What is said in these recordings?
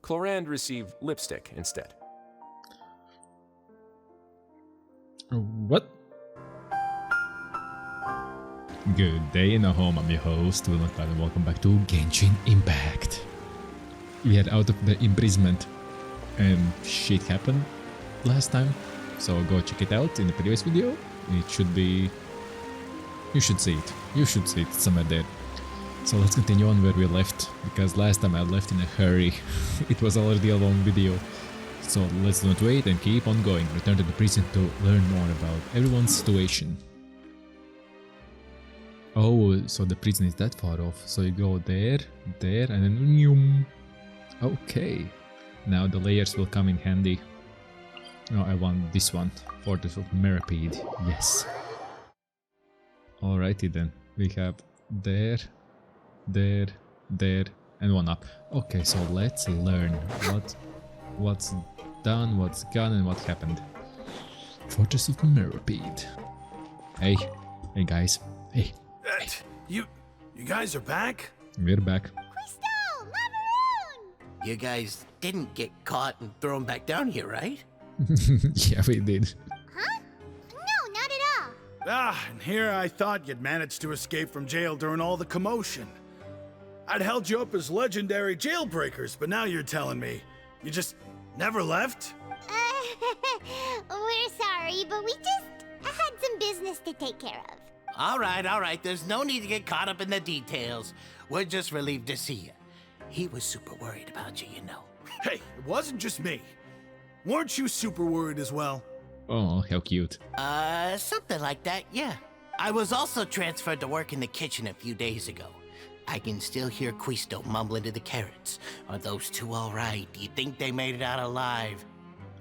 Clorand received lipstick instead. What? Good day in a home, I'm your host, VillainCloud, and welcome back to Genshin Impact. We are out of the imprisonment and shit happened last time, so go check it out in the previous video. It should be... you should see it. You should see it somewhere there. So let's continue on where we left, because last time I left in a hurry. It was already a long video. So let's not wait and keep on going. Return to the prison to learn more about everyone's situation. Oh, so the prison is that far off. So you go there, there, and then... Yum. Okay. Now the layers will come in handy. Oh, I want this one. Fortress of Meripede. Yes. Alrighty then. We have there, there, there, and one up. Okay, so let's learn what's done, what's gone, and what happened. Fortress of Meripede. Hey. Hey guys. Hey. You guys are back? We're back. Crystal! Macaroon! You guys didn't get caught and thrown back down here, right? Yeah, we did. Huh? No, not at all. And here I thought you'd managed to escape from jail during all the commotion. I'd held you up as legendary jailbreakers, but now you're telling me you just never left? We're sorry, but we just had some business to take care of. All right. There's no need to get caught up in the details. We're just relieved to see you. He was super worried about you, you know. Hey, it wasn't just me. Weren't you super worried as well? Oh, how cute. Something like that, yeah. I was also transferred to work in the kitchen a few days ago. I can still hear Quisto mumbling to the carrots. Are those two all right? Do you think they made it out alive?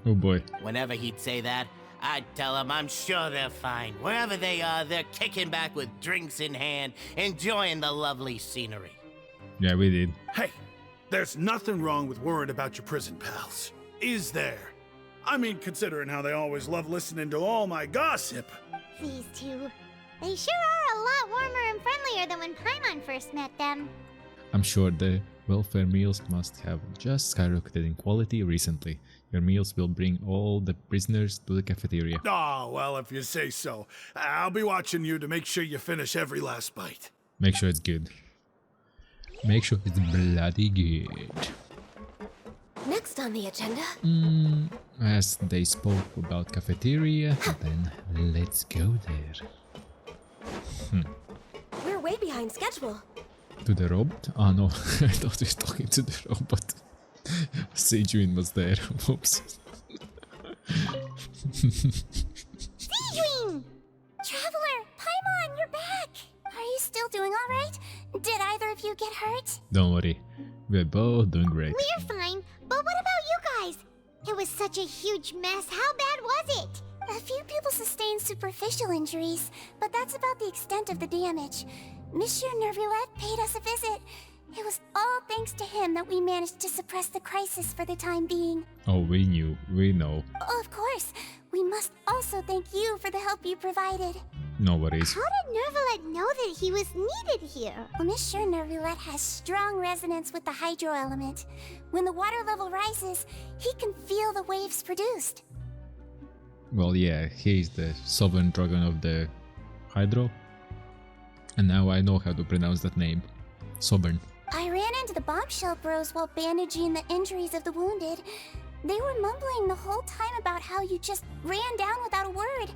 Oh boy. Whenever he'd say that, I'd tell him I'm sure they're fine. Wherever they are, they're kicking back with drinks in hand, enjoying the lovely scenery. Yeah, we did. Hey, there's nothing wrong with worrying about your prison pals. Is there? I mean, considering how they always love listening to all my gossip. These two. They sure are a lot warmer and friendlier than when Paimon first met them. I'm sure the welfare meals must have just skyrocketed in quality recently. Your meals will bring all the prisoners to the cafeteria. Oh, well, if you say so. I'll be watching you to make sure you finish every last bite. Make sure it's good. Make sure it's bloody good. Next on the agenda. As they spoke about cafeteria, then let's go there. We're way behind schedule. To the robot? Oh no, I thought we were talking to the robot. Sejuin was there. Oops. Sejuin! Traveler! Paimon, you're back! Are you still doing alright? Did either of you get hurt? Don't worry, we're both doing great. We're fine, but what about you guys? It was such a huge mess. How bad was it? A few people sustained superficial injuries, but that's about the extent of the damage. Monsieur Nervulette paid us a visit. It was all thanks to him that we managed to suppress the crisis for the time being. Oh, we knew. We know. Of course. We must also thank you for the help you provided. No worries. How did Nervulette know that he was needed here? Well, Monsieur Nervulette has strong resonance with the hydro element. When the water level rises, he can feel the waves produced. Well, yeah, he's the sovereign dragon of the Hydro. And now I know how to pronounce that name. Sovereign. I ran into the bombshell bros while bandaging the injuries of the wounded. They were mumbling the whole time about how you just ran down without a word.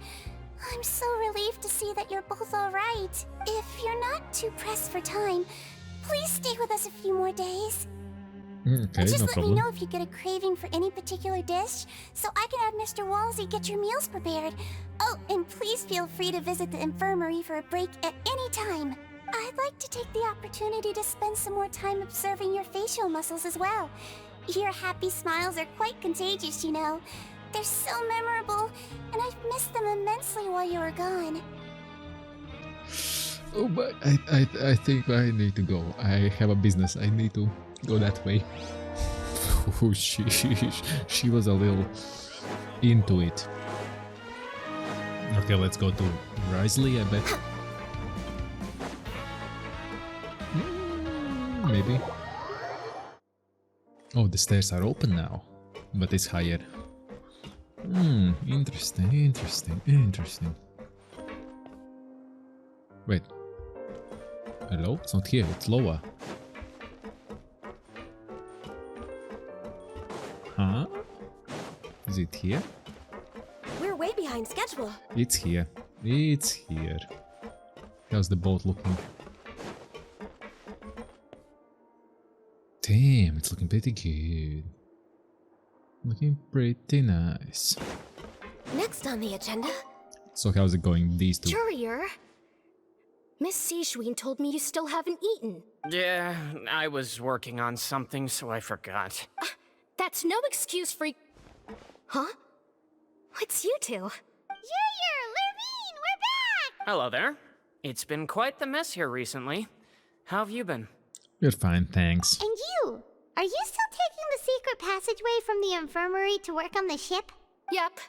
I'm so relieved to see that you're both alright. If you're not too pressed for time, please stay with us a few more days. Okay, Just no let problem. me know if you get a craving for any particular dish, so I can have Mr. Wolsey get your meals prepared. Oh, and please feel free to visit the infirmary for a break at any time. I'd like to take the opportunity to spend some more time observing your facial muscles as well. Your happy smiles are quite contagious, you know. They're so memorable, and I've missed them immensely while you were gone. Oh, but I think I need to go. I have a business. I need to go that way. Oh, she was a little into it. Okay, let's go to Risley, I bet. Maybe. Oh, the stairs are open now, but it's higher. Hmm, interesting, interesting, interesting. Wait. Hello? It's not here, it's lower. Huh? Is it here? We're way behind schedule. It's here. It's here. How's the boat looking? Damn, it's looking pretty good. Looking pretty nice. Next on the agenda, So how's it going, these two? Courier. Miss Seashween told me you still haven't eaten. Yeah, I was working on something, so I forgot. That's no excuse for... Huh? It's you two. Lurvine, we're back! Hello there. It's been quite the mess here recently. How have you been? You're fine, thanks. And you? Are you still taking the secret passageway from the infirmary to work on the ship? Yep.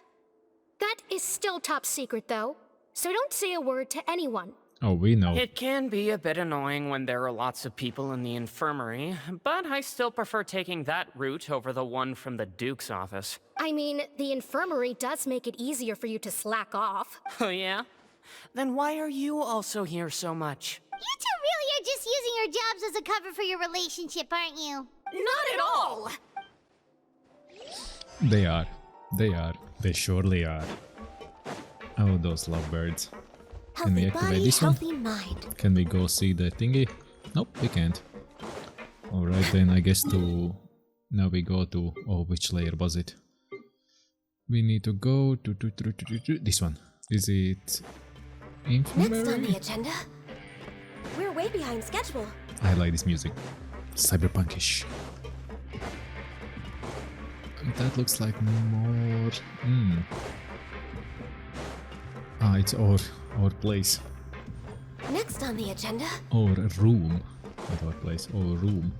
That is still top secret, though. So don't say a word to anyone. Oh, we know. It can be a bit annoying when there are lots of people in the infirmary, but I still prefer taking that route over the one from the Duke's office. I mean, the infirmary does make it easier for you to slack off. Oh yeah? Then why are you also here so much? You two really are just using your jobs as a cover for your relationship, aren't you? Not at all! They are. They are. They surely are. Oh, those lovebirds. Can we Healthy activate body, this one? healthy mind. Can we go see the thingy? Nope, we can't. Alright then, I guess to... Now we go to... Oh, which layer was it? We need to go to this one. Is it... Next on the Infirmary? agenda, we're way behind schedule. I like this music. Cyberpunkish. That looks like more... Ah, it's our place. Next on the agenda, Or room. Not our place. Or room.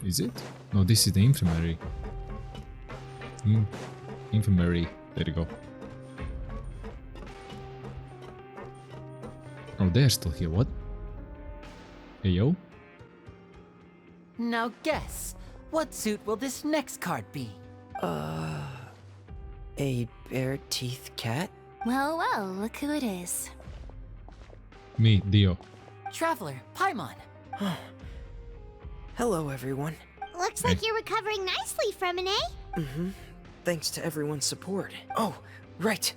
Is it? No, this is the infirmary. Infirmary. There you go. Oh, they're still here. What? Hey, yo? Now guess, what suit will this next card be? A bare-teeth cat? Well, well, look who it is. Me, Dio. Traveler, Paimon. Hello, everyone. Looks like you're recovering nicely from it, eh? Thanks to everyone's support. Oh, right.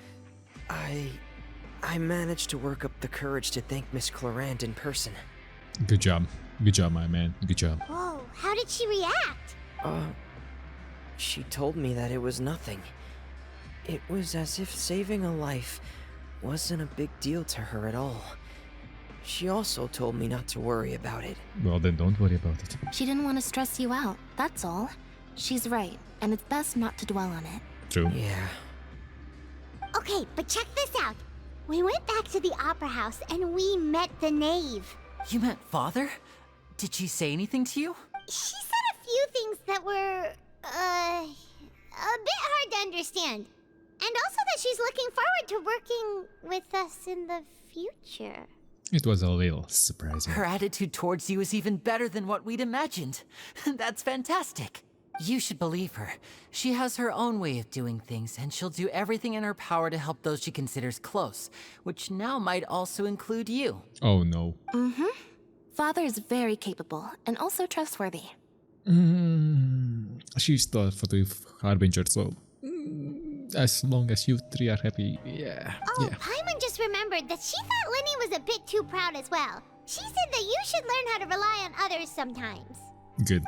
I managed to work up the courage to thank Miss Clorand in person. Good job. Good job, my man. Good job. Whoa, how did she react? She told me that it was nothing. It was as if saving a life wasn't a big deal to her at all. She also told me not to worry about it. Well, then don't worry about it. She didn't want to stress you out, that's all. She's right, and it's best not to dwell on it. True. Yeah. Okay, but check this out. We went back to the opera house and we met the knave. You met Father? Did she say anything to you? She said a few things that were, a bit hard to understand. And also that she's looking forward to working with us in the future. It was a little surprising. Her attitude towards you is even better than what we'd imagined. That's fantastic. You should believe her. She has her own way of doing things, and she'll do everything in her power to help those she considers close, which now might also include you. Oh no. Father is very capable and also trustworthy. She's thought for the Harbinger, so as long as you three are happy, yeah. Oh, Yeah. Paimon just remembered that she thought Lyney was a bit too proud as well. She said that you should learn how to rely on others sometimes. Good.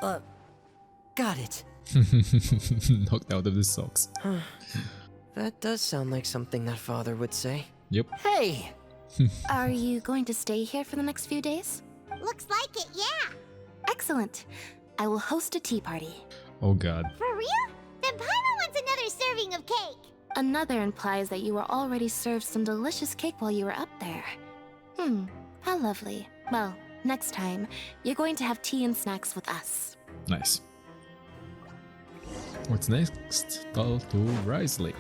Got it. Knocked out of the socks. That does sound like something that Father would say. Yep. Hey! Are you going to stay here for the next few days? Looks like it, yeah. Excellent. I will host a tea party. Oh god. For real? Then Paimon wants another serving of cake. Another implies that you were already served some delicious cake while you were up there. How lovely. Well, next time, you're going to have tea and snacks with us. Nice. What's next? Talk to Risley.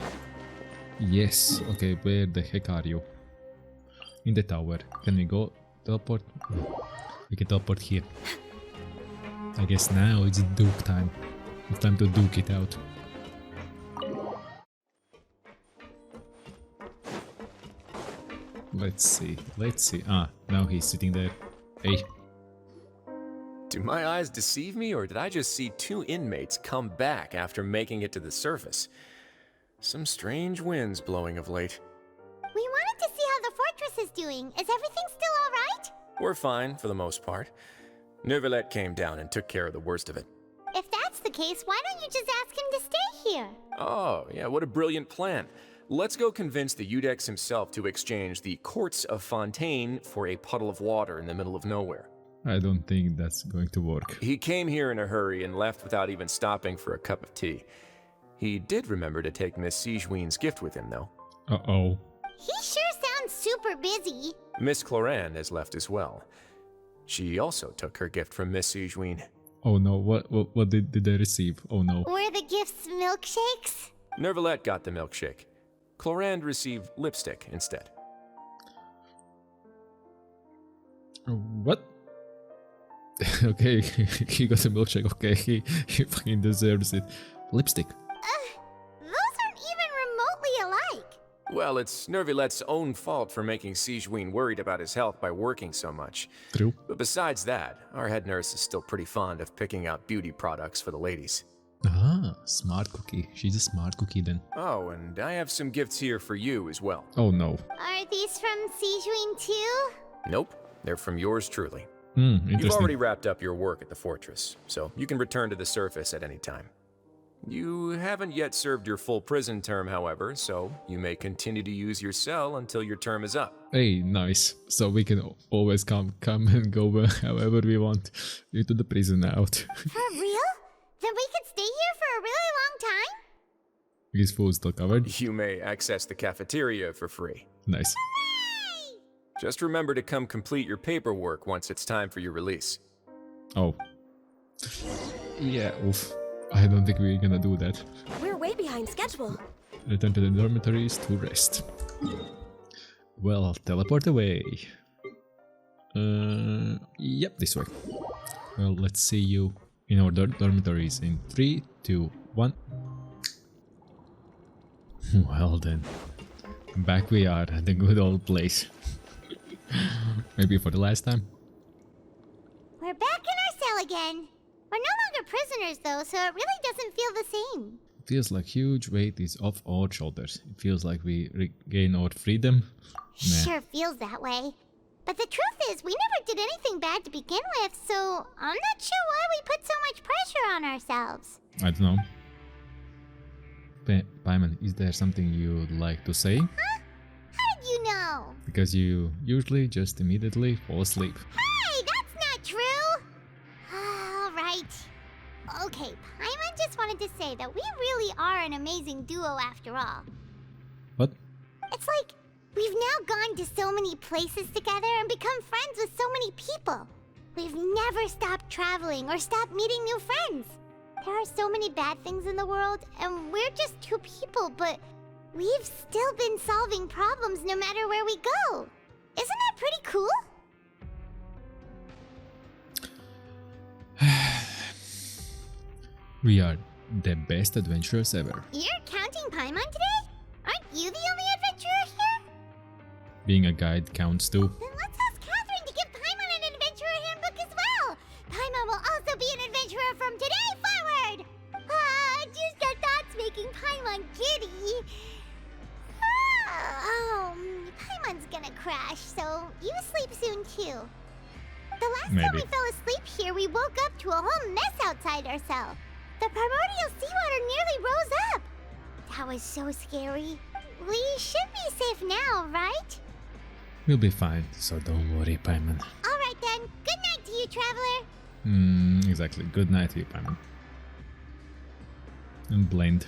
Yes. Okay, where the heck are you? In the tower. Can we go teleport? We can teleport here. I guess now it's Duke time. It's time to Duke it out. Let's see. Ah, now he's sitting there. Hey. Do my eyes deceive me, or did I just see two inmates come back after making it to the surface? Some strange winds blowing of late. We wanted to see how the fortress is doing. Is everything still alright? We're fine, for the most part. Neuvillette came down and took care of the worst of it. If that's the case, why don't you just ask him to stay here? Oh, yeah, what a brilliant plan. Let's go convince the Eudex himself to exchange the Courts of Fontaine for a puddle of water in the middle of nowhere. I don't think that's going to work. He came here in a hurry and left without even stopping for a cup of tea. He did remember to take Miss Sigewinne's gift with him, though. Uh-oh. He sure sounds super busy. Miss Cloran has left as well. She also took her gift from Miss Sigewinne. Oh no, what did they receive? Oh no. Were the gifts milkshakes? Neuvillette got the milkshake. Cloran received lipstick instead. What? Okay, he got a milkshake. Okay, he fucking deserves it. Lipstick. Those aren't even remotely alike. Well, it's Neuvillette's own fault for making Sigewinne worried about his health by working so much. True. But besides that, our head nurse is still pretty fond of picking out beauty products for the ladies. Ah, smart cookie. She's a smart cookie then. Oh, and I have some gifts here for you as well. Oh no. Are these from Sigewinne too? Nope, they're from yours truly. Interesting. You've already wrapped up your work at the fortress, so you can return to the surface at any time. You haven't yet served your full prison term, however, so you may continue to use your cell until your term is up. Hey, nice. So we can always come and go however we want into the prison out. For real? Then we could stay here for a really long time? His food's still covered. You may access the cafeteria for free. Nice. Hooray! Just remember to come complete your paperwork once it's time for your release. Oh. Yeah, oof. I don't think we're gonna do that. We're way behind schedule. Return to the dormitories to rest. Well, teleport away. Yep, this way. Well, let's see you in our dormitories in 3, 2, 1. Well then. Back we are at the good old place. Maybe for the last time. We're back in our cell again. We're no longer prisoners though, so it really doesn't feel the same. It feels like huge weight is off our shoulders. It feels like we regain our freedom. Nah. Sure feels that way. But the truth is, we never did anything bad to begin with, so I'm not sure why we put so much pressure on ourselves. I don't know. Paimon, is there something you'd like to say? Huh? How did you know? Because you usually just immediately fall asleep. Hey, that's not true! Alright. Okay, Paimon just wanted to say that we really are an amazing duo after all. What? It's like, we've now gone to so many places together and become friends with so many people. We've never stopped traveling or stopped meeting new friends. There are so many bad things in the world, and we're just two people, but we've still been solving problems no matter where we go. Isn't that pretty cool? We are the best adventurers ever. You're counting Paimon today? Aren't you the only adventurer here? Being a guide counts too. Then let's ask Catherine to give Paimon an adventurer handbook as well. Paimon will also be an adventurer from today forward. Just our thoughts making Paimon giddy. Paimon's gonna crash, so you sleep soon too. The last time we fell asleep here, we woke up to a whole mess outside our cell. The primordial seawater nearly rose up. That was so scary. We should be safe now, right? We'll be fine, so don't worry, Paimon. Alright then, good night to you, traveler. Exactly. Good night to you, Paimon. And Blend.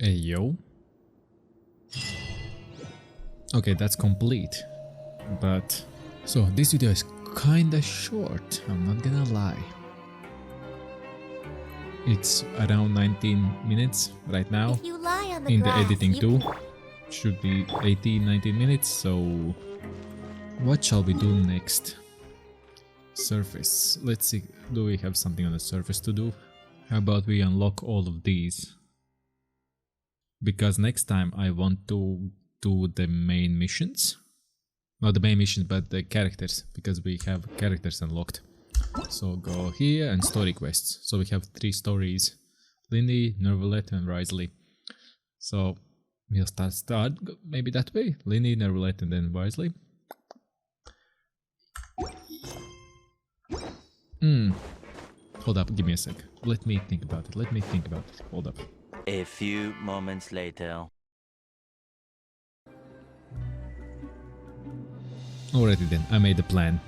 Hey yo. Okay, that's complete. But so this video is kinda short, I'm not gonna lie. It's around 19 minutes right now. If you lie on the In the grass, editing you too. Should be 18-19 minutes, so what shall we do next? Surface. Let's see, do we have something on the surface to do? How about we unlock all of these? Because next time I want to do the main missions. Not the main missions, but the characters, because we have characters unlocked. So go here and story quests. So we have 3 stories. Lyney, Nervalet and Risley. So we'll start maybe that way. Lyney, Nervalet and then Risley. Hold up, give me a sec. Let me think about it. Hold up. A few moments later. Alrighty then, I made a plan.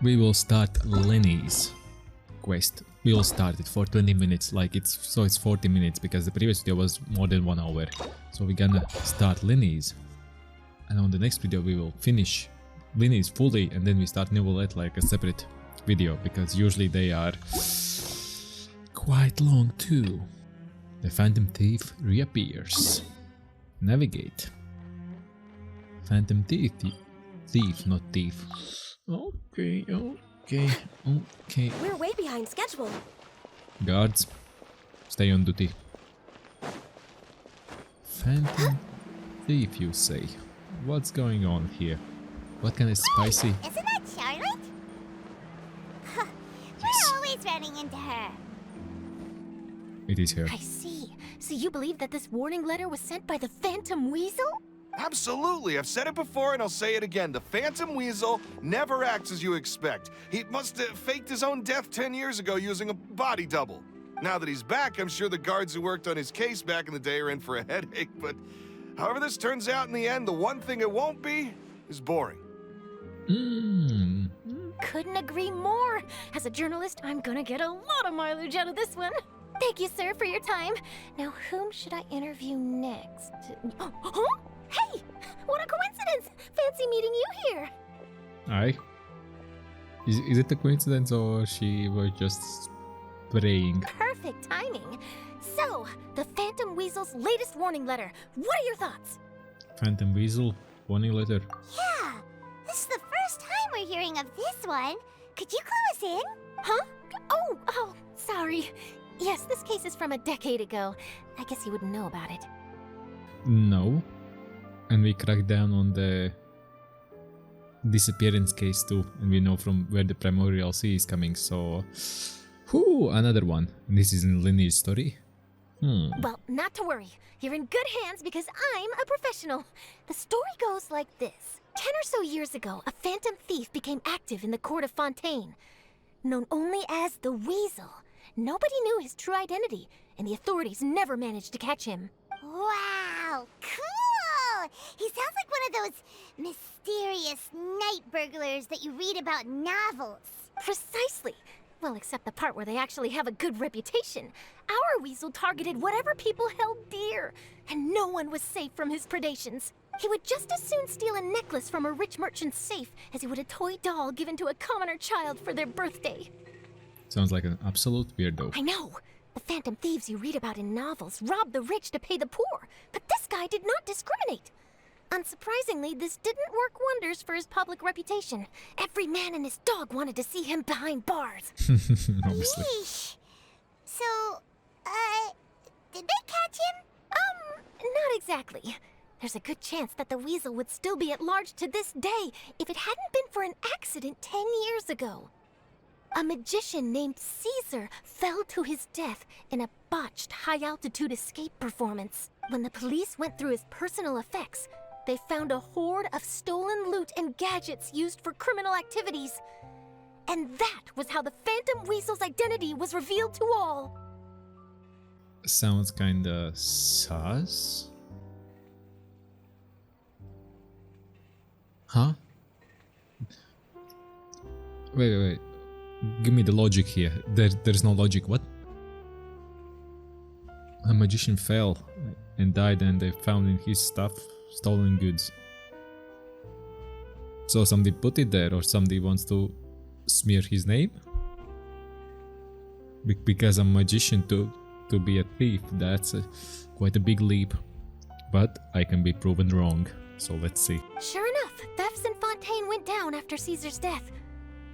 We will start Lyney's quest. We will start it for 20 minutes, like it's 40 minutes because the previous video was more than 1 hour. So we're gonna start Lyney's. And on the next video we will finish Lyney's fully and then we start Nervalet like a separate video because usually they are quite long too. The Phantom Thief reappears. Navigate. Phantom Thief, not thief. Okay. We're way behind schedule. Guards, stay on duty. Phantom Thief, you say? What's going on here? What kind of spicy? Isn't that Charlotte? We're always running into her. It is her. I see. So you believe that this warning letter was sent by the Phantom Weasel? Absolutely. I've said it before and I'll say it again. The Phantom Weasel never acts as you expect. He must have faked his own death 10 years ago using a body double. Now that he's back, I'm sure the guards who worked on his case back in the day are in for a headache, but however this turns out in the end, the one thing it won't be is boring. Couldn't agree more. As a journalist, I'm gonna get a lot of mileage out of this one. Thank you, sir, for your time. Now, whom should I interview next? Huh? Hey! What a coincidence! Fancy meeting you here. Aye. Is it a coincidence or she was just praying? Perfect timing. So, the Phantom Weasel's latest warning letter. What are your thoughts? Phantom Weasel warning letter. Yeah, this is the first time we're hearing of this one. Could you clue us in? Huh? Oh, sorry. Yes, this case is from a decade ago. I guess you wouldn't know about it. No. And we cracked down on the disappearance case too, and we know from where the Primordial Sea is coming, so... Whoo, another one. And this is in Lyney's story. Well, not to worry. You're in good hands because I'm a professional. The story goes like this. 10 or so years ago, a phantom thief became active in the court of Fontaine. Known only as the Weasel. Nobody knew his true identity, and the authorities never managed to catch him. Wow, cool! He sounds like one of those mysterious night burglars that you read about in novels. Precisely. Well, except the part where they actually have a good reputation. Our Weasel targeted whatever people held dear, and no one was safe from his predations. He would just as soon steal a necklace from a rich merchant's safe as he would a toy doll given to a commoner child for their birthday. Sounds like an absolute weirdo. I know. The phantom thieves you read about in novels rob the rich to pay the poor, but this guy did not discriminate. Unsurprisingly, this didn't work wonders for his public reputation. Every man and his dog wanted to see him behind bars. Obviously. Yeesh. So, did they catch him? Not exactly. There's a good chance that the Weasel would still be at large to this day if it hadn't been for an accident 10 years ago. A magician named Caesar fell to his death in a botched high-altitude escape performance. When the police went through his personal effects, they found a hoard of stolen loot and gadgets used for criminal activities. And that was how the Phantom Weasel's identity was revealed to all. Sounds kinda sus? Huh? Wait. Give me the logic here. There's no logic. What? magician fell and died, and they found in his stuff stolen goods. So somebody put it there, or somebody wants to smear his name? Because a magician to be a thief, that's quite a big leap. But I can be proven wrong, so let's see. Sure enough, thefts in Fontaine went down after Caesar's death.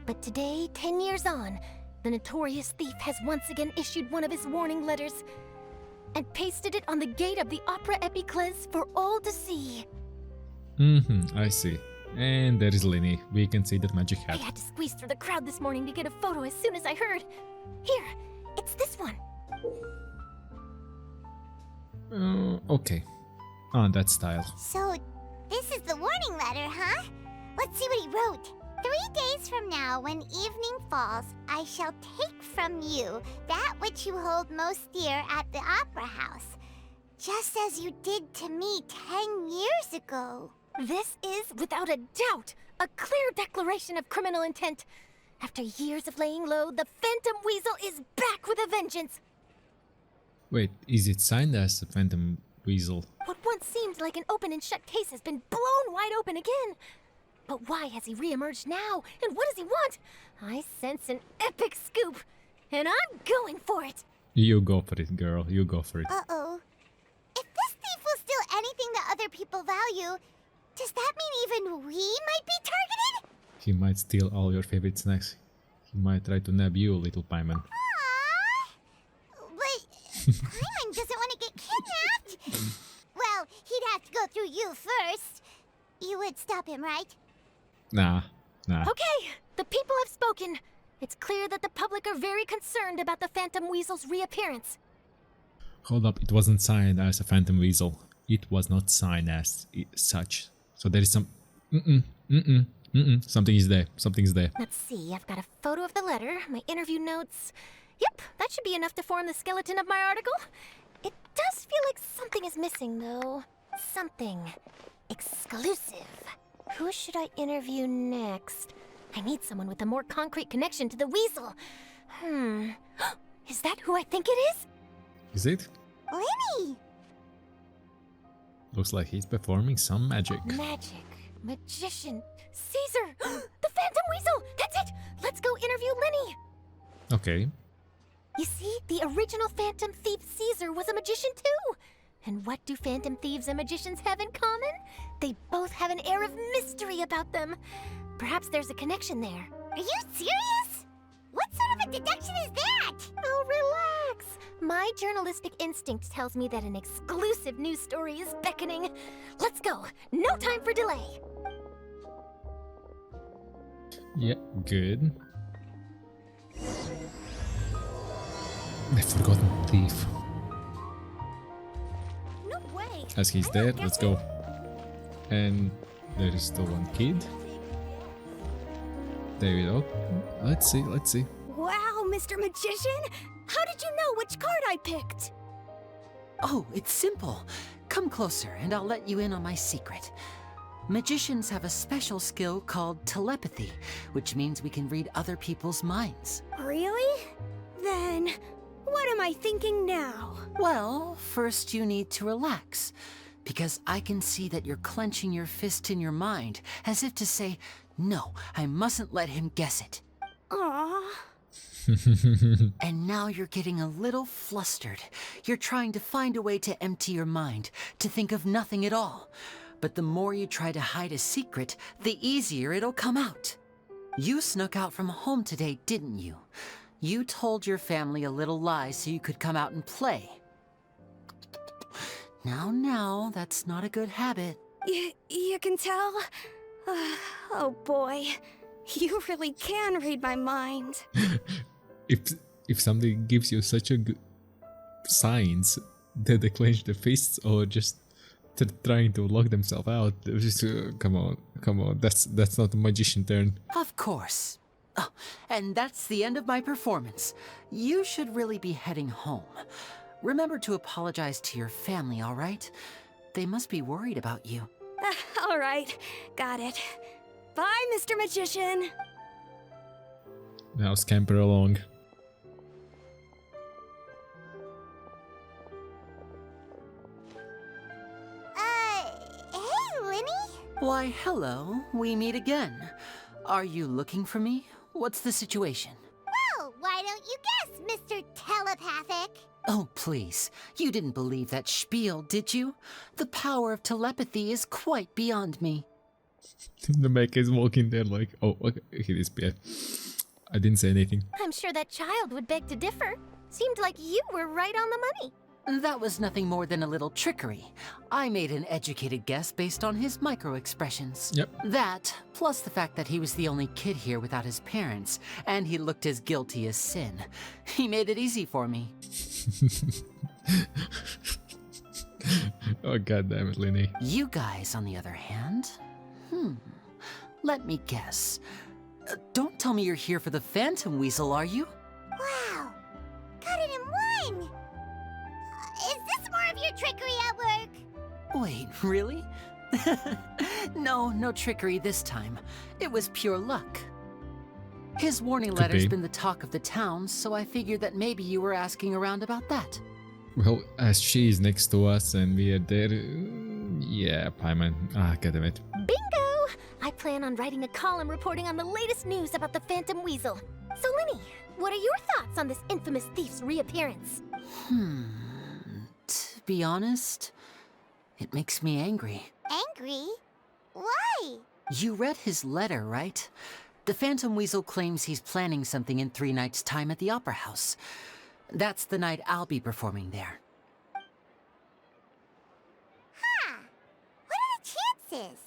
But today, 10 years on, the notorious thief has once again issued one of his warning letters and pasted it on the gate of the Opera Epiclese for all to see. I see. And there is Lyney. We can see that magic hat. I had to squeeze through the crowd this morning to get a photo as soon as I heard. Here, it's this one. Okay. On that style. So, this is the warning letter, huh? Let's see what he wrote. 3 days from now, when evening falls, I shall take from you that which you hold most dear at the Opera House, just as you did to me 10 years ago. This is, without a doubt, a clear declaration of criminal intent. After years of laying low, the Phantom Weasel is back with a vengeance. Wait, is it signed as the Phantom Weasel? What once seemed like an open and shut case has been blown wide open again. But why has he reemerged now? And what does he want? I sense an epic scoop, and I'm going for it. You go for it, girl. You go for it. Uh-oh. If this thief will steal anything that other people value, does that mean even we might be targeted? He might steal all your favorite snacks. He might try to nab you, little Paimon. But Paimon doesn't want to get kidnapped. Well, he'd have to go through you first. You would stop him, right? Nah. Okay, the people have spoken. It's clear that the public are very concerned about the Phantom Weasel's reappearance. Hold up, it wasn't signed as a Phantom Weasel. It was not signed as such. So there is some... Something is there. Something's there. Let's see, I've got a photo of the letter, my interview notes. Yep, that should be enough to form the skeleton of my article. It does feel like something is missing, though. Something exclusive. Who should I interview next? I need someone with a more concrete connection to the weasel. Is that who I think it is? Is it? Lyney! Looks like he's performing some magic. Magic. Magician. Caesar! The Phantom Weasel! That's it! Let's go interview Lyney! Okay. You see, the original Phantom Thief Caesar was a magician too! And what do Phantom Thieves and magicians have in common? They both have an air of mystery about them. Perhaps there's a connection there. Are you serious? What sort of a deduction is that? Oh, relax. My journalistic instinct tells me that an exclusive news story is beckoning. Let's go. No time for delay. Yeah, good. The Forgotten Thief. No way. As he's dead, let's go. And there is still one kid. There we go. Let's see. Wow, Mr. Magician! How did you know which card I picked? Oh, it's simple. Come closer and I'll let you in on my secret. Magicians have a special skill called telepathy, which means we can read other people's minds. Really? Then, what am I thinking now? Well, first you need to relax, because I can see that you're clenching your fist in your mind, as if to say, no, I mustn't let him guess it. Aww. And now you're getting a little flustered. You're trying to find a way to empty your mind, to think of nothing at all. But the more you try to hide a secret, the easier it'll come out. You snuck out from home today, didn't you? You told your family a little lie so you could come out and play. Now, that's not a good habit. You can tell? Oh boy, you really can read my mind. If somebody gives you such a good signs that they clench their fists or just trying to lock themselves out, just come on, that's not a magician turn. Of course. Oh, and that's the end of my performance. You should really be heading home. Remember to apologize to your family, all right? They must be worried about you. All right, got it. Bye, Mr. Magician. Now scamper along. Why, hello. We meet again. Are you looking for me? What's the situation? Well, why don't you guess, Mr. Telepathic? Oh, please. You didn't believe that spiel, did you? The power of telepathy is quite beyond me. The mecha is walking there like, oh, okay, he disappeared. I didn't say anything. I'm sure that child would beg to differ. Seemed like you were right on the money. That was nothing more than a little trickery. I made an educated guess based on his micro-expressions. Yep. That, plus the fact that he was the only kid here without his parents, and he looked as guilty as sin. He made it easy for me. Oh, goddammit, Lyney. You guys, on the other hand? Let me guess. Don't tell me you're here for the Phantom Weasel, are you? Wow! Got it in one! Is this more of your trickery at work? Wait, really? No trickery this time. It was pure luck. His warning letter's been the talk of the town, so I figured that maybe you were asking around about that. Well, as she's next to us and we are there... yeah, Paimon. Ah, goddammit. Bingo! I plan on writing a column reporting on the latest news about the Phantom Weasel. So, Lyney, what are your thoughts on this infamous thief's reappearance? To be honest, it makes me angry. Angry? Why? You read his letter, right? The Phantom Weasel claims he's planning something in 3 nights' time at the Opera House. That's the night I'll be performing there. Huh. What are the chances?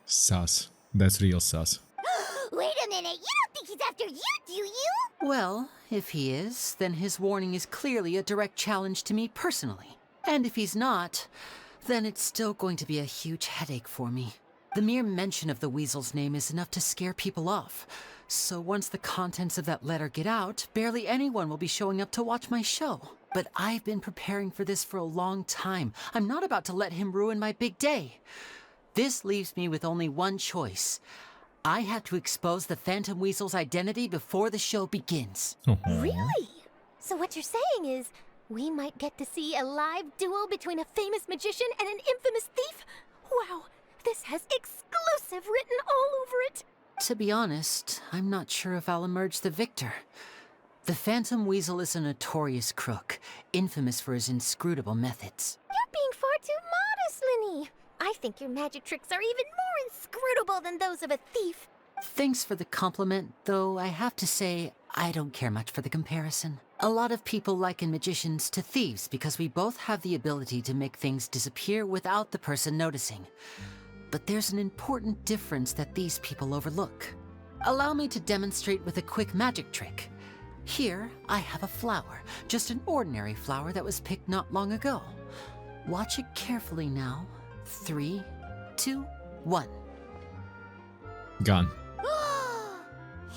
Sus. That's real sus. Wait a minute, you don't think he's after you, do you? Well, if he is, then his warning is clearly a direct challenge to me personally. And if he's not, then it's still going to be a huge headache for me. The mere mention of the Weasel's name is enough to scare people off. So once the contents of that letter get out, barely anyone will be showing up to watch my show. But I've been preparing for this for a long time. I'm not about to let him ruin my big day. This leaves me with only one choice. I have to expose the Phantom Weasel's identity before the show begins. Really? So what you're saying is, we might get to see a live duel between a famous magician and an infamous thief? Wow, this has exclusive written all over it. To be honest, I'm not sure if I'll emerge the victor. The Phantom Weasel is a notorious crook, infamous for his inscrutable methods. You're being far too modest, Lyney. I think your magic tricks are even more inscrutable than those of a thief. Thanks for the compliment, though I have to say, I don't care much for the comparison. A lot of people liken magicians to thieves because we both have the ability to make things disappear without the person noticing. But there's an important difference that these people overlook. Allow me to demonstrate with a quick magic trick. Here, I have a flower, just an ordinary flower that was picked not long ago. Watch it carefully now. 3, 2, 1. Gone.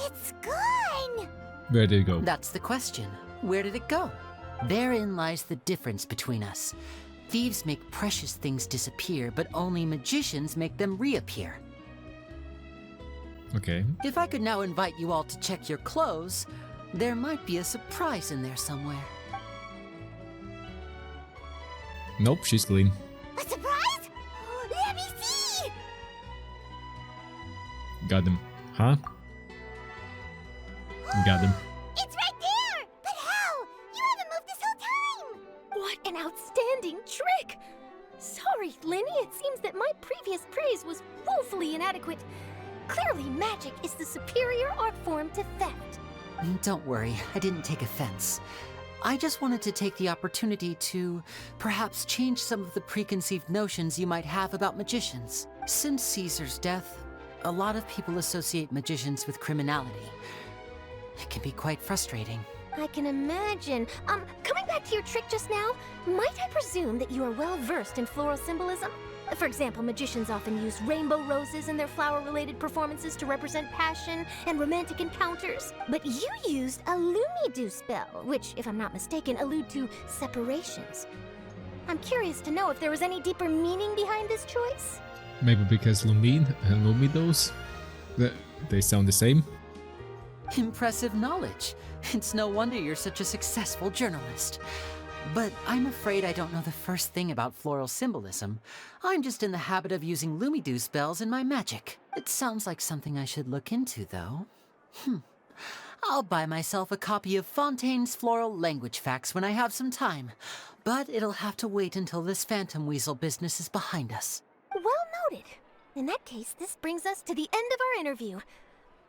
It's gone! Where did it go? That's the question. Where did it go? Therein lies the difference between us. Thieves make precious things disappear, but only magicians make them reappear. Okay. If I could now invite you all to check your clothes, there might be a surprise in there somewhere. Nope, she's clean. A surprise? Let me see! Got him. Huh? Got him. It's right there! But how? You haven't moved this whole time! What an outstanding trick! Sorry, Lyney, it seems that my previous praise was woefully inadequate. Clearly, magic is the superior art form to theft. Don't worry, I didn't take offense. I just wanted to take the opportunity to perhaps change some of the preconceived notions you might have about magicians. Since Caesar's death, a lot of people associate magicians with criminality. It can be quite frustrating. I can imagine. Coming back to your trick just now, might I presume that you are well versed in floral symbolism? For example, magicians often use rainbow roses in their flower-related performances to represent passion and romantic encounters. But you used a Lumidu spell, which, if I'm not mistaken, allude to separations. I'm curious to know if there was any deeper meaning behind this choice? Maybe because Lumine and Lumidos, they sound the same? Impressive knowledge. It's no wonder you're such a successful journalist. But I'm afraid I don't know the first thing about floral symbolism. I'm just in the habit of using Lumidu spells in my magic. It sounds like something I should look into, though. I'll buy myself a copy of Fontaine's Floral Language Facts when I have some time. But it'll have to wait until this phantom weasel business is behind us. Well noted. In that case, this brings us to the end of our interview.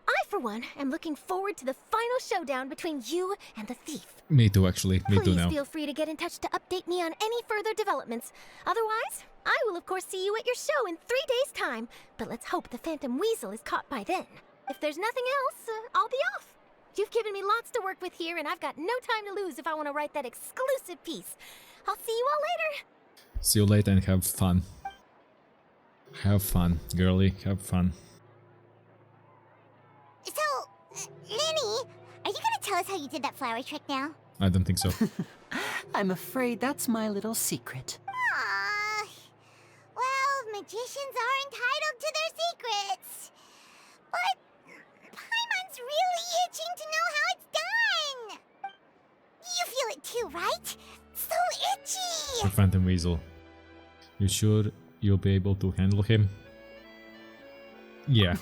I, for one, am looking forward to the final showdown between you and the thief. Me too, actually. Me too now. Please feel free to get in touch to update me on any further developments. Otherwise, I will of course see you at your show in 3 days' time. But let's hope the Phantom Weasel is caught by then. If there's nothing else, I'll be off. You've given me lots to work with here, and I've got no time to lose if I want to write that exclusive piece. I'll see you all later. See you later and have fun. Have fun, girlie. Have fun. So, Lyney, are you gonna tell us how you did that flower trick now? I don't think so. I'm afraid that's my little secret. Aww. Well, magicians are entitled to their secrets. But Paimon's really itching to know how it's done. You feel it too, right? So itchy. The Phantom Weasel. You sure you'll be able to handle him? Yeah.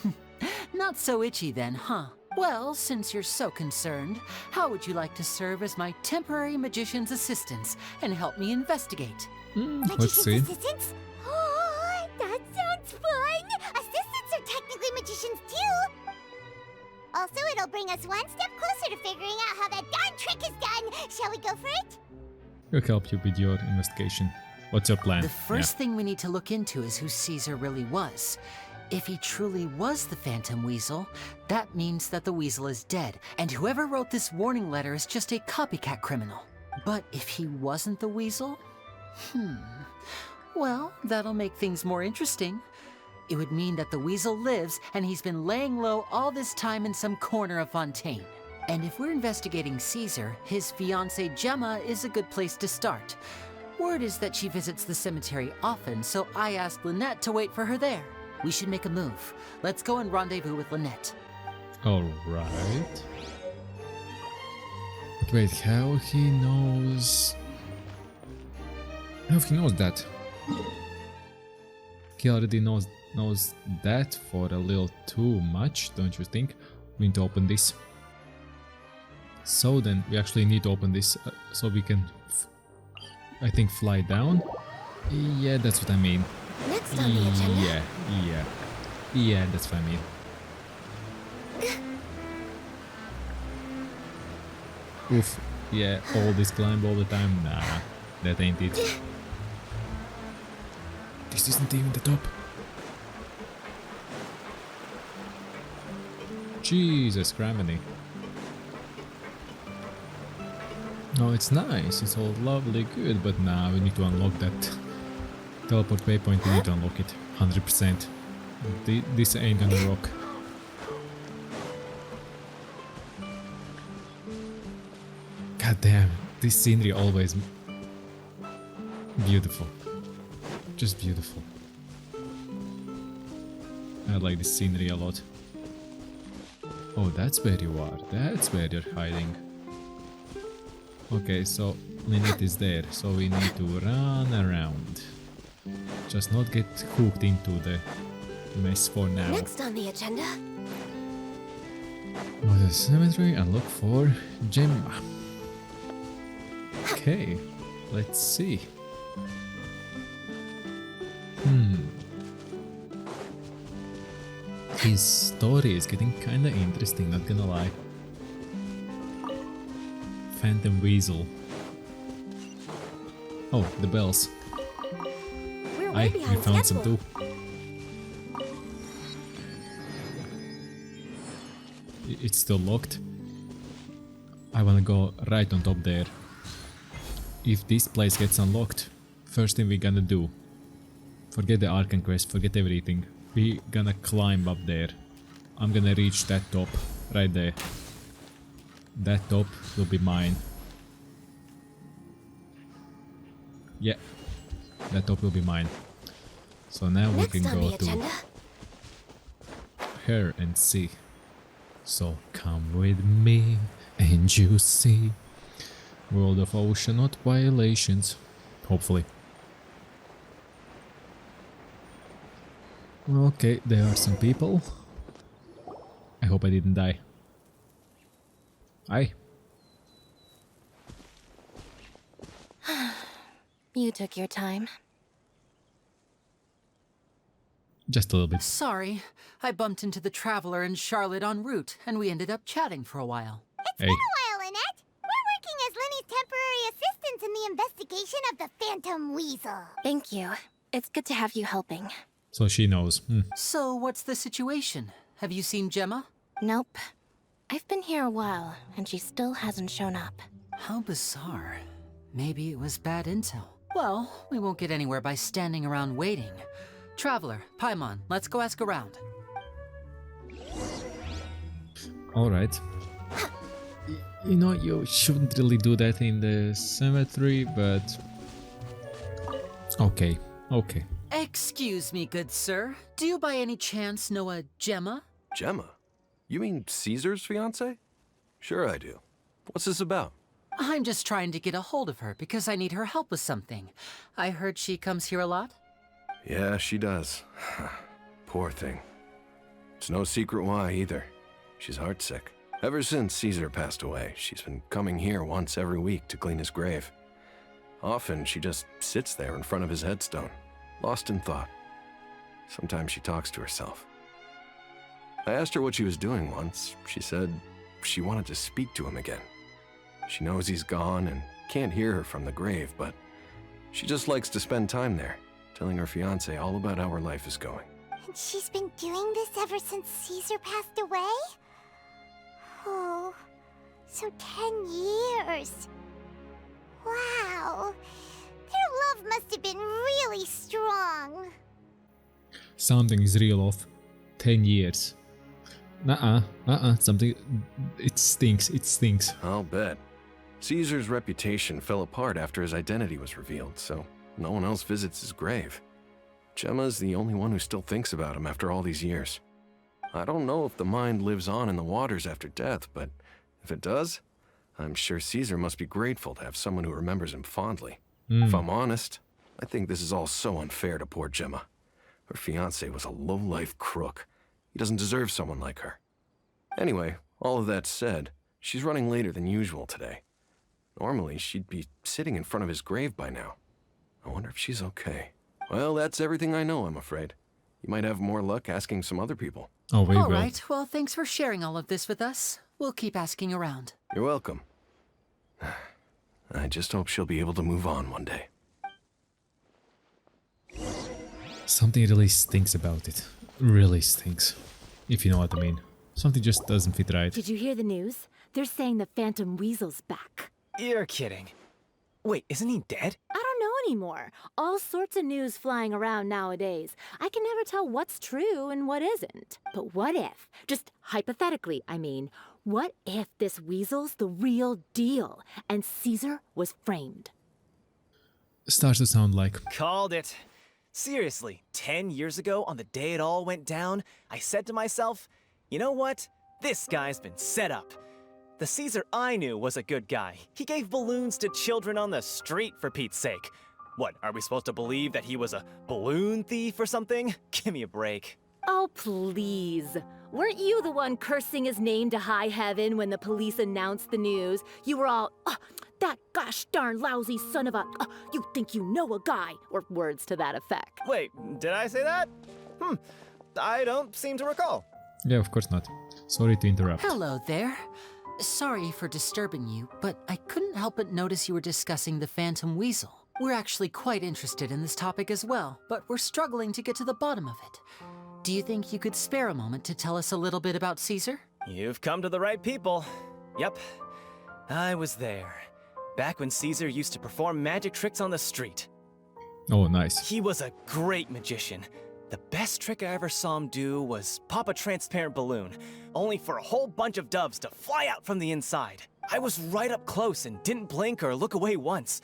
Not so itchy then, huh? Well, since you're so concerned, how would you like to serve as my temporary magician's assistants and help me investigate? Let's see. Assistants? Oh, that sounds fun! Assistants are technically magicians too! Also, it'll bring us one step closer to figuring out how that darn trick is done! Shall we go for it? We'll help you with your investigation. What's your plan? The first thing we need to look into is who Caesar really was. If he truly was the Phantom Weasel, that means that the Weasel is dead, and whoever wrote this warning letter is just a copycat criminal. But if he wasn't the Weasel? Well, that'll make things more interesting. It would mean that the Weasel lives, and he's been laying low all this time in some corner of Fontaine. And if we're investigating Caesar, his fiancée Gemma is a good place to start. Word is that she visits the cemetery often, so I asked Lynette to wait for her there. We should make a move. Let's go and rendezvous with Lynette. Alright. But wait, how he knows... How he knows that? He already knows that for a little too much, don't you think? We need to open this. So then, we actually need to open this so we can, I think, fly down? Yeah, that's what I mean. Next on the agenda. Yeah, that's what I mean. Oof, yeah, all this climb all the time? Nah, that ain't it. This isn't even the top. Jesus, criminy. No, it's nice, it's all lovely, good, but now we need to unlock that teleport waypoint, we need to unlock it, 100%. This ain't gonna rock. God damn, this scenery always beautiful. Just beautiful. I like this scenery a lot. Oh, that's where you are, that's where you're hiding. Okay, so Lynette is there, so we need to run around. Just not get hooked into the mess for now. Next on the agenda. Go to the cemetery and look for Gemma. Okay, let's see. His story is getting kinda interesting, not gonna lie. Phantom Weasel. Oh, the bells. We found some too. It's still locked. I wanna go right on top there. If this place gets unlocked, first thing we're gonna do, forget the Arcane quest, forget everything. We're gonna climb up there. I'm gonna reach that top, right there. That top will be mine. Yeah, that top will be mine. So now we can go to her and see. So come with me and you see World of Ocean, not violations. Hopefully. Okay, there are some people. I hope I didn't die. Hi. You took your time. Just a little bit. Sorry, I bumped into the Traveler and Charlotte en route, and we ended up chatting for a while. Hey. Been a while, Lynette. We're working as Lyney's temporary assistants in the investigation of the Phantom Weasel. Thank you. It's good to have you helping. So she knows. So what's the situation? Have you seen Gemma? Nope. I've been here a while, and she still hasn't shown up. How bizarre. Maybe it was bad intel. Well, we won't get anywhere by standing around waiting. Traveler, Paimon, let's go ask around. Alright. You know, you shouldn't really do that in the cemetery, but... Okay, okay. Excuse me, good sir. Do you by any chance know a Gemma? Gemma? You mean Caesar's fiancé? Sure I do. What's this about? I'm just trying to get a hold of her because I need her help with something. I heard she comes here a lot. Yeah, she does. Poor thing. It's no secret why either. She's heartsick. Ever since Caesar passed away, she's been coming here once every week to clean his grave. Often she just sits there in front of his headstone, lost in thought. Sometimes she talks to herself. I asked her what she was doing once. She said she wanted to speak to him again. She knows he's gone and can't hear her from the grave, but she just likes to spend time there, telling her fiancé all about how her life is going. And she's been doing this ever since Caesar passed away? Oh, so 10 years. Wow. Their love must have been really strong. Something is real off. 10 years. Something... It stinks. I'll bet. Caesar's reputation fell apart after his identity was revealed, so no one else visits his grave. Gemma's the only one who still thinks about him after all these years. I don't know if the mind lives on in the waters after death, but if it does, I'm sure Caesar must be grateful to have someone who remembers him fondly. If I'm honest, I think this is all so unfair to poor Gemma. Her fiancé was a low-life crook. He doesn't deserve someone like her. Anyway, all of that said, she's running later than usual today. Normally, she'd be sitting in front of his grave by now. I wonder if she's okay. Well, that's everything I know, I'm afraid. You might have more luck asking some other people. Oh, we will. All right, well, thanks for sharing all of this with us. We'll keep asking around. You're welcome. I just hope she'll be able to move on one day. Something really stinks about it. Really stinks. If you know what I mean. Something just doesn't fit right. Did you hear the news? They're saying the Phantom Weasel's back. You're kidding. Wait, isn't he dead? I don't know anymore. All sorts of news flying around nowadays. I can never tell what's true and what isn't. But what if, just hypothetically, I mean, what if this weasel's the real deal and Caesar was framed? Starts to sound like... Called it. Seriously, 10 years ago, on the day it all went down, I said to myself, you know what? This guy's been set up. The Caesar I knew was a good guy. He gave balloons to children on the street, for Pete's sake. What, are we supposed to believe that he was a balloon thief or something? Give me a break. Oh, please. Weren't you the one cursing his name to high heaven when the police announced the news? You were all, that gosh darn lousy son of a, you think you know a guy, or words to that effect. Wait, did I say that? I don't seem to recall. Yeah, of course not. Sorry to interrupt. Hello there. Sorry for disturbing you, but I couldn't help but notice you were discussing the Phantom Weasel. We're actually quite interested in this topic as well, but we're struggling to get to the bottom of it. Do you think you could spare a moment to tell us a little bit about Caesar? You've come to the right people. Yep, I was there. Back when Caesar used to perform magic tricks on the street. Oh, nice. He was a great magician. The best trick I ever saw him do was pop a transparent balloon, only for a whole bunch of doves to fly out from the inside. I was right up close and didn't blink or look away once.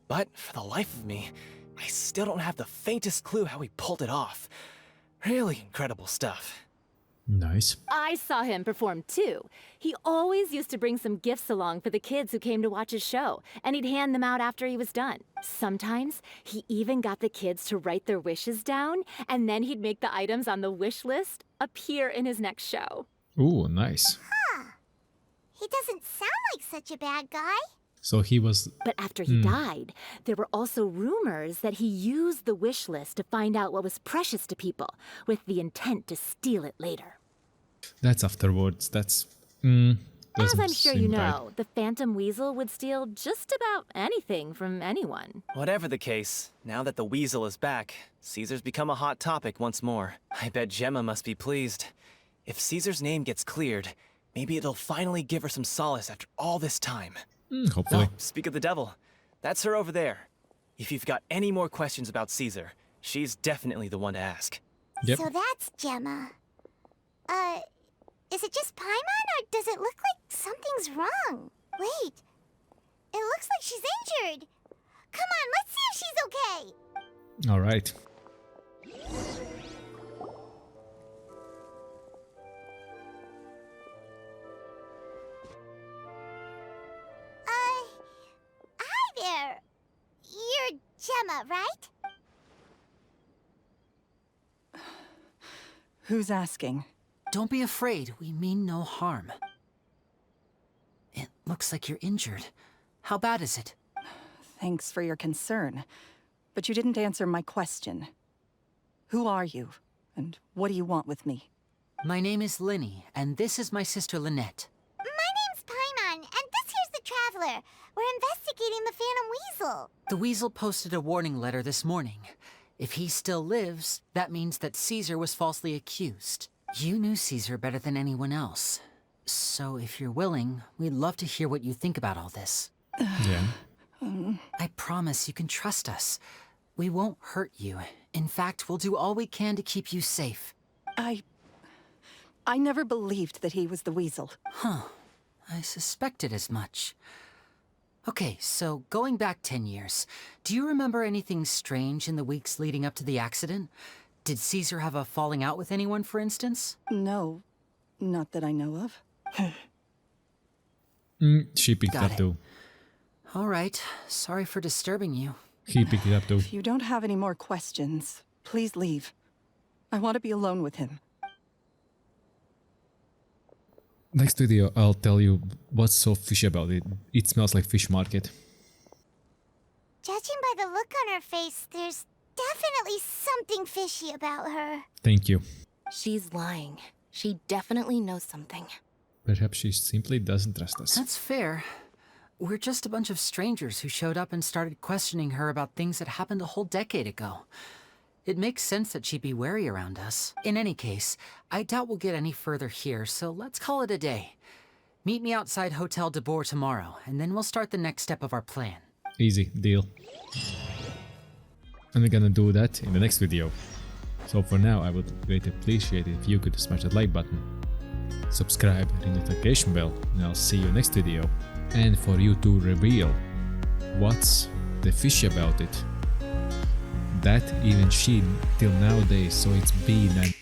But for the life of me, I still don't have the faintest clue how he pulled it off. Really incredible stuff. Nice. I saw him perform too. He always used to bring some gifts along for the kids who came to watch his show, and he'd hand them out after he was done. Sometimes he even got the kids to write their wishes down, and then he'd make the items on the wish list appear in his next show. Ooh, nice. Huh. He doesn't sound like such a bad guy. So he was... But after he died, there were also rumors that he used the wish list to find out what was precious to people, with the intent to steal it later. That's afterwards. That's... As I'm sure you seem right. know, the Phantom Weasel would steal just about anything from anyone. Whatever the case, now that the Weasel is back, Caesar's become a hot topic once more. I bet Gemma must be pleased. If Caesar's name gets cleared, maybe it'll finally give her some solace after all this time. Hopefully. Oh, speak of the devil. That's her over there. If you've got any more questions about Caesar, she's definitely the one to ask. Yep. So that's Gemma. Is it just Paimon, or does it look like something's wrong? Wait, it looks like she's injured. Come on, let's see if she's okay. All right. Hi there. You're Gemma, right? Who's asking? Don't be afraid. We mean no harm. It looks like you're injured. How bad is it? Thanks for your concern, but you didn't answer my question. Who are you, and what do you want with me? My name is Lyney, and this is my sister Lynette. My name's Paimon, and this here's the Traveler. We're investigating the Phantom Weasel. The Weasel posted a warning letter this morning. If he still lives, that means that Caesar was falsely accused. You knew Caesar better than anyone else. So if you're willing, we'd love to hear what you think about all this. Yeah. I promise you can trust us. We won't hurt you. In fact, we'll do all we can to keep you safe. I never believed that he was the Weasel. Huh. I suspected as much. Okay, so going back 10 years, do you remember anything strange in the weeks leading up to the accident? Did Caesar have a falling out with anyone, for instance? No, not that I know of. She picked Got up it. too. All right, sorry for disturbing you. He picked it up too. If you don't have any more questions, please leave. I want to be alone with him. Next video, I'll tell you what's so fishy about it. It smells like fish market. Judging by the look on her face, there's definitely something fishy about her. Thank you. She's lying. She definitely knows something. Perhaps she simply doesn't trust us. That's fair. We're just a bunch of strangers who showed up and started questioning her about things that happened a whole decade ago. It makes sense that she'd be wary around us. In any case, I doubt we'll get any further here, so let's call it a day. Meet me outside Hotel de Boer tomorrow, and then we'll start the next step of our plan. Easy, deal. And we're gonna do that in the next video. So for now, I would greatly appreciate it if you could smash that like button, subscribe, ring the notification bell, and I'll see you next video. And for you to reveal what's the fishy about it. That even she till nowadays, so it's been an